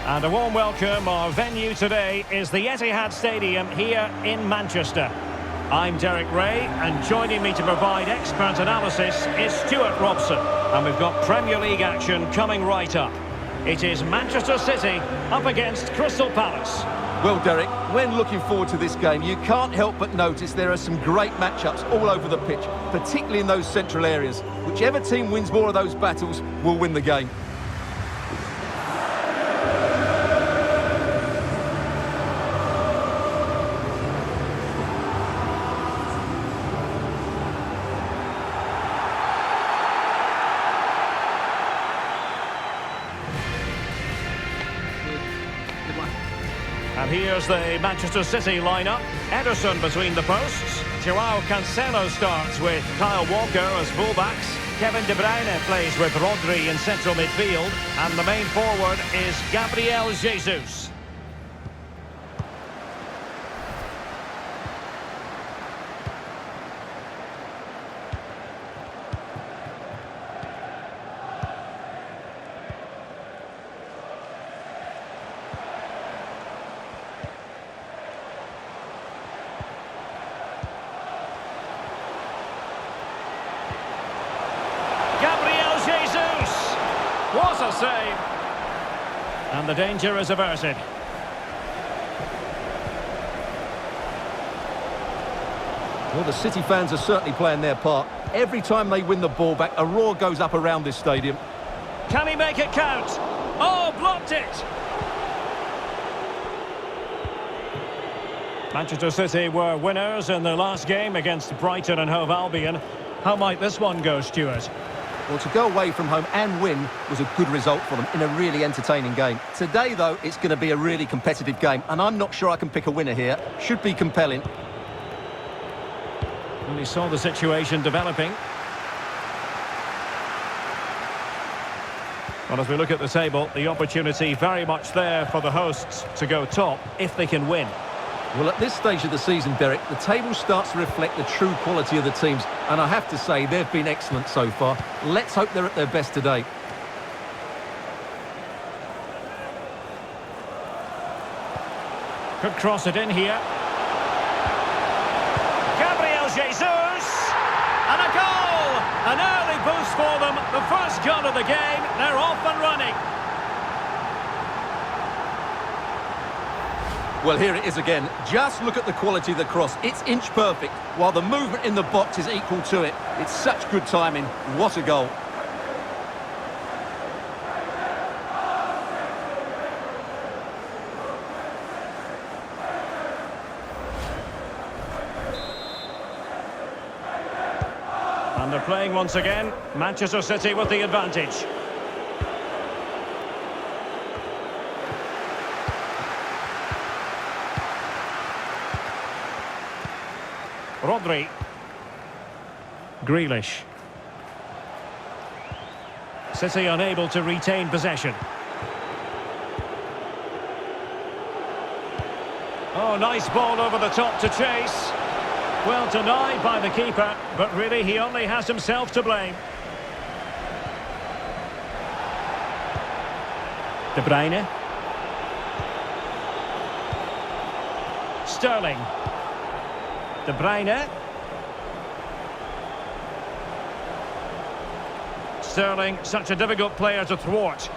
And a warm welcome. Our venue today is the Etihad Stadium here in Manchester. I'm Derek Ray, and joining me to provide expert analysis is Stuart Robson. And we've got Premier League action coming right up. It is Manchester City up against Crystal Palace. Well, Derek, when looking forward to this game, you can't help but notice there are some great matchups all over the pitch, particularly in those central areas. Whichever team wins more of those battles will win the game. And here's the Manchester City lineup. Ederson between the posts. Joao Cancelo starts with Kyle Walker as fullbacks. Kevin De Bruyne plays with Rodri in central midfield. And the main forward is Gabriel Jesus. What a save! And the danger is averted. Well, the City fans are certainly playing their part. Every time they win the ball back, a roar goes up around this stadium. Can he make it count? Oh, blocked it! Manchester City were winners in their last game against Brighton and Hove Albion. How might this one go, Stuart? Well, to go away from home and win was a good result for them in a really entertaining game. Today, though, it's going to be a really competitive game, and I'm not sure I can pick a winner here. Should be compelling. Well, he saw the situation developing. Well, as we look at the table, the opportunity very much there for the hosts to go top if they can win. Well, at this stage of the season, Derek, the table starts to reflect the true quality of the teams, and I have to say they've been excellent so far. Let's hope they're at their best today. Could cross it in here. Gabriel Jesus! And a goal! An early boost for them. The first goal of the game. They're off and running. Well, here it is again. Just look at the quality of the cross. It's inch perfect, while the movement in the box is equal to it. It's such good timing. What a goal. And they're playing once again. Manchester City with the advantage. Rodri. Grealish. City unable to retain possession. Oh, nice ball over the top to chase. Well denied by the keeper, but really he only has himself to blame. De Bruyne. Sterling. De Bruyne. Sterling, such a difficult player to thwart,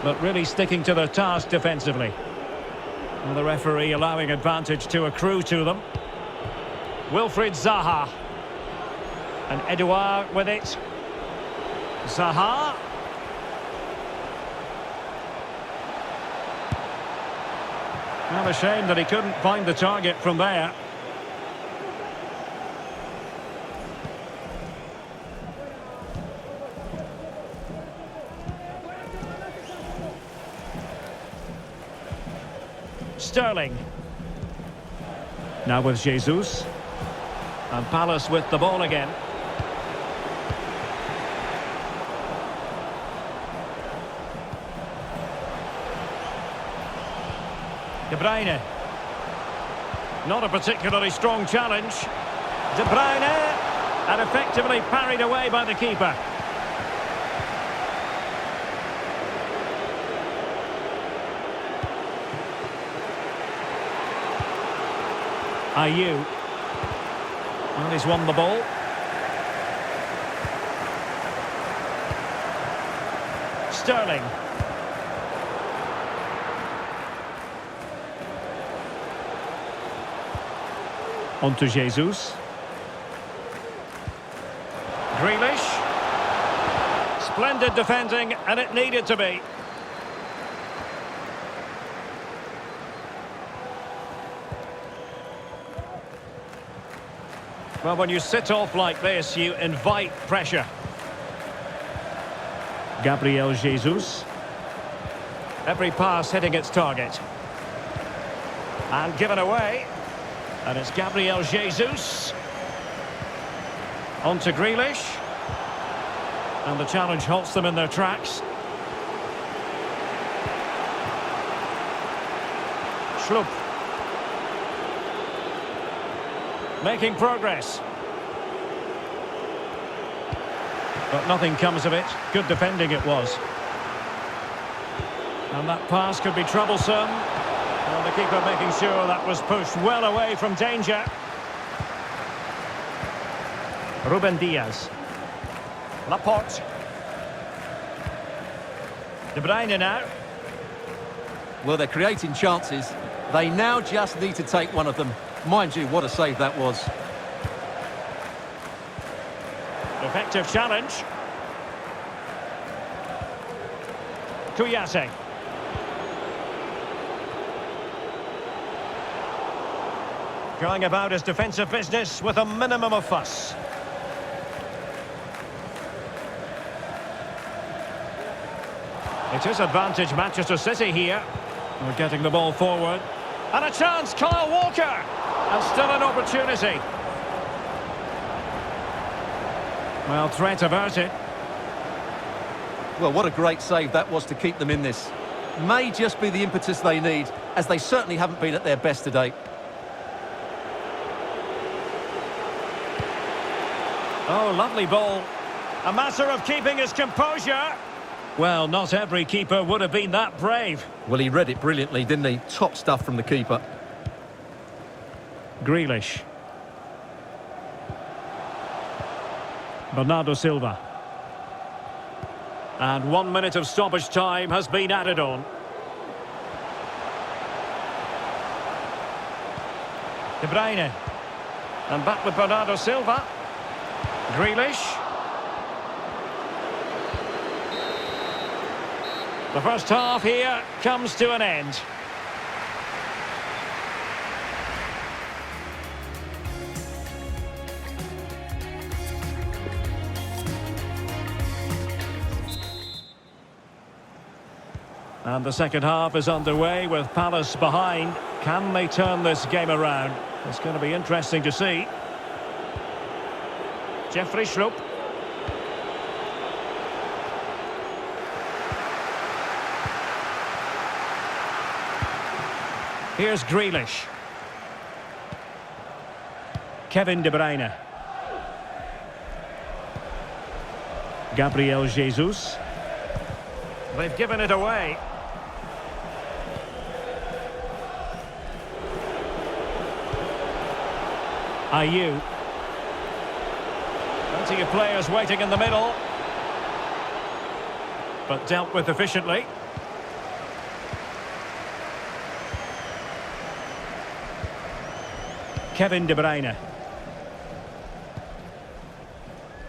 but really sticking to their task defensively. And the referee allowing advantage to accrue to them. Wilfried Zaha. And Edouard with it. Zaha. Well, a shame that he couldn't find the target from there. Sterling. Now with Jesus. And Palace with the ball again. De Bruyne. Not a particularly strong challenge. De Bruyne. And effectively parried away by the keeper. Ayew. Well, he's won the ball. Sterling. On to Jesus. Grealish. Splendid defending, and it needed to be. Well, when you sit off like this, you invite pressure. Gabriel Jesus. Every pass hitting its target. And given away. And it's Gabriel Jesus. On to Grealish. And the challenge halts them in their tracks. Schlupp. Making progress. But nothing comes of it. Good defending it was. And that pass could be troublesome. And the keeper making sure that was pushed well away from danger. Ruben Diaz. Laporte. De Bruyne now. Well, they're creating chances. They now just need to take one of them. Mind you, what a save that was. Effective challenge. Kouyaté. Going about his defensive business with a minimum of fuss. It is advantage Manchester City here. We're getting the ball forward. And a chance, Kyle Walker! And still an opportunity. Well, threat averted. Well, what a great save that was to keep them in this. May just be the impetus they need, as they certainly haven't been at their best today. Oh, lovely ball. A matter of keeping his composure. Well, not every keeper would have been that brave. Well, he read it brilliantly, didn't he? Top stuff from the keeper. Grealish. Bernardo Silva. And 1 minute of stoppage time has been added on. De Bruyne. And back with Bernardo Silva. Grealish. The first half here comes to an end. And the second half is underway with Palace behind. Can they turn this game around? It's going to be interesting to see. Jeffrey Schlupp. Here's Grealish. Kevin De Bruyne. Gabriel Jesus. They've given it away. Ayew. Plenty of players waiting in the middle. But dealt with efficiently. Kevin De Bruyne.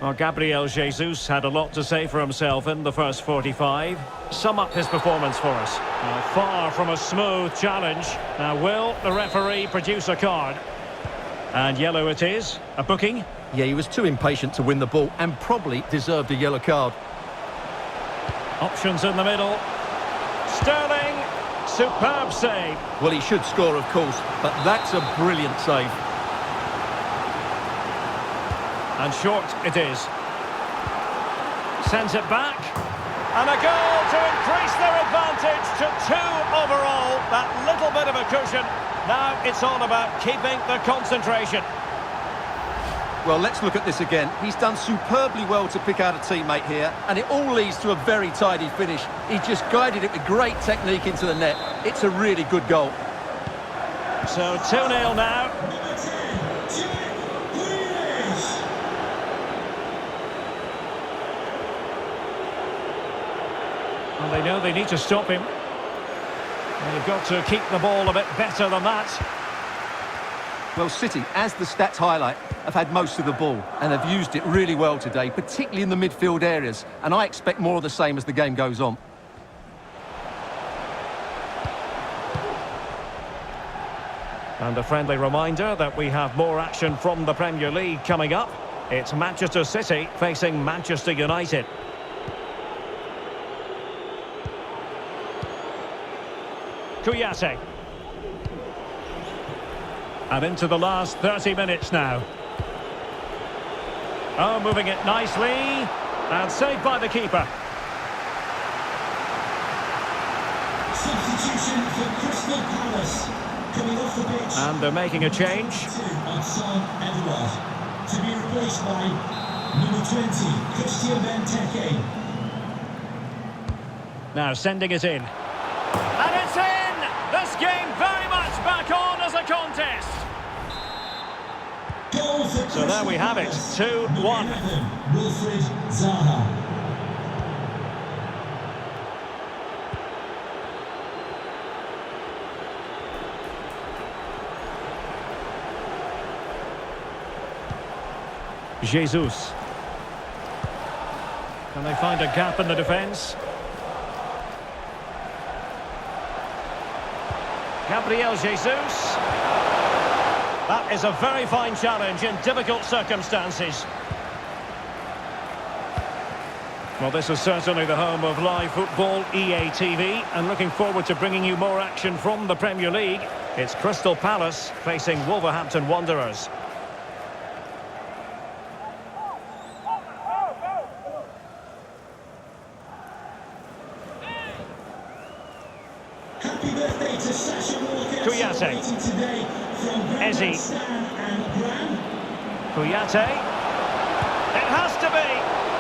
Well, Gabriel Jesus had a lot to say for himself in the first 45. Sum up his performance for us. Far from a smooth challenge. Now, will the referee produce a card? And yellow it is. A booking. Yeah, he was too impatient to win the ball and probably deserved a yellow card. Options in the middle. Sterling. Superb save. Well, he should score, of course, but that's a brilliant save. And short it is. Sends it back. And a goal to increase their advantage to 2 overall. That little bit of a cushion. Now it's all about keeping the concentration. Well, let's look at this again. He's done superbly well to pick out a teammate here, and it all leads to a very tidy finish. He just guided it with great technique into the net. It's a really good goal. So 2-0 now. And they know they need to stop him. They've got to keep the ball a bit better than that. Well, City, as the stats highlight, have had most of the ball and have used it really well today, particularly in the midfield areas. And I expect more of the same as the game goes on. And a friendly reminder that we have more action from the Premier League coming up. It's Manchester City facing Manchester United. Kouyaté. And into the last 30 minutes now. Oh, moving it nicely. And saved by the keeper. Substitution for Crystal Palace. Coming off the pitch. And they're making a change. Edouard. To be replaced by number 20, Christian Benteke. Now sending it in. And it's in! This game very much back on as a contest. So there we have it, 2-1. Wilfried Zaha. Jesus. Can they find a gap in the defence? Gabriel Jesus. That is a very fine challenge in difficult circumstances. Well, this is certainly the home of live football, EA TV, and looking forward to bringing you more action from the Premier League. It's Crystal Palace facing Wolverhampton Wanderers. Happy birthday to Sasha Walker. Kouyaté. Today from Ezzy. and Graham. Kouyaté. It has to be.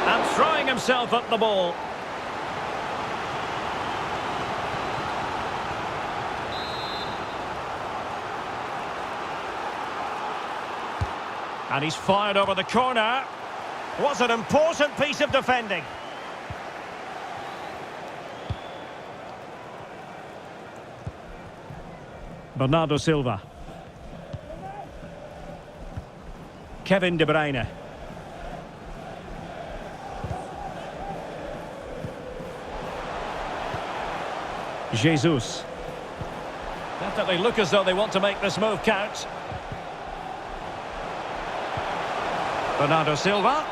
And throwing himself at the ball. And he's fired over the corner. Was an important piece of defending. Bernardo Silva. Kevin De Bruyne. Jesus. Definitely look as though they want to make this move count. Bernardo Silva.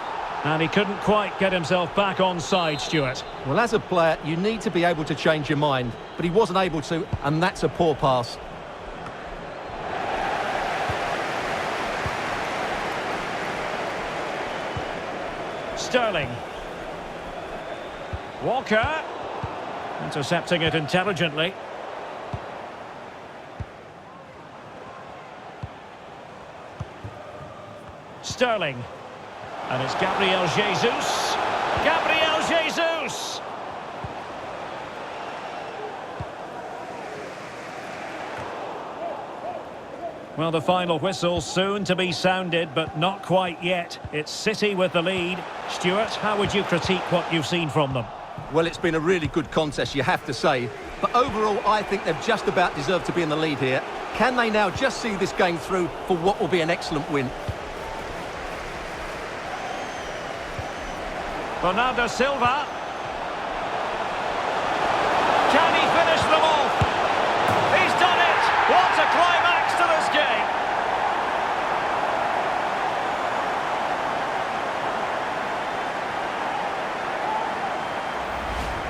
And he couldn't quite get himself back on side, Stuart. Well, as a player, you need to be able to change your mind, but he wasn't able to, and that's a poor pass. Sterling. Walker. Intercepting it intelligently. Sterling. And it's Gabriel Jesus. Gabriel Jesus! Well, the final whistle soon to be sounded, but not quite yet. It's City with the lead. Stuart, how would you critique what you've seen from them? Well, it's been a really good contest, you have to say. But overall, I think they've just about deserved to be in the lead here. Can they now just see this game through for what will be an excellent win? Bernardo Silva. Can he finish them off? He's done it! What a climax to this game!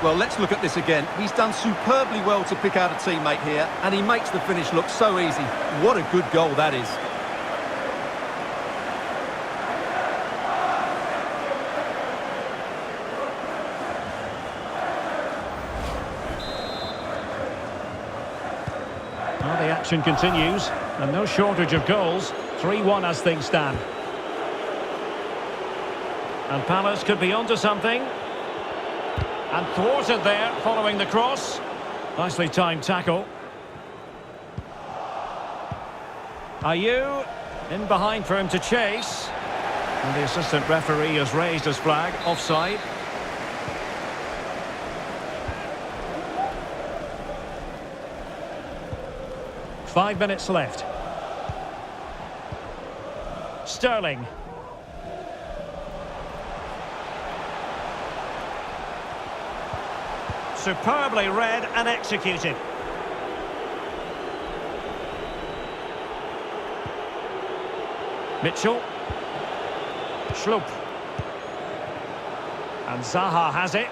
Well, let's look at this again. He's done superbly well to pick out a teammate here, and he makes the finish look so easy. What a good goal that is. Well, the action continues, and no shortage of goals. 3-1 as things stand. And Palace could be onto something. And thwarted there, following the cross. Nicely timed tackle. Are you in behind for him to chase? And the assistant referee has raised his flag, offside. Five minutes left. Sterling. Superbly read and executed. Mitchell. Schlupp. And Zaha has it.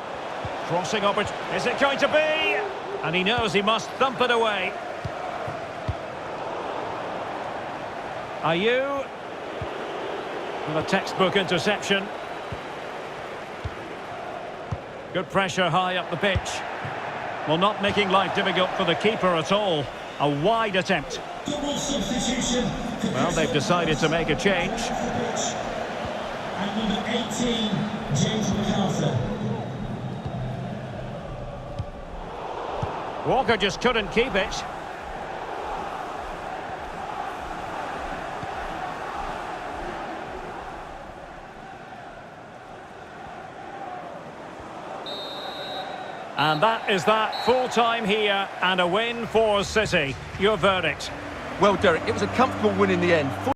Crossing over. Is it going to be? And he knows he must thump it away. Are you? With a textbook interception. Good pressure high up the pitch. Well, not making life difficult for the keeper at all. A wide attempt. Double substitution. Well, they've decided to make a change. And number 18, James McArthur. Walker just couldn't keep it. And that is that, full time here and a win for City. Your verdict? Well, Derek, it was a comfortable win in the end.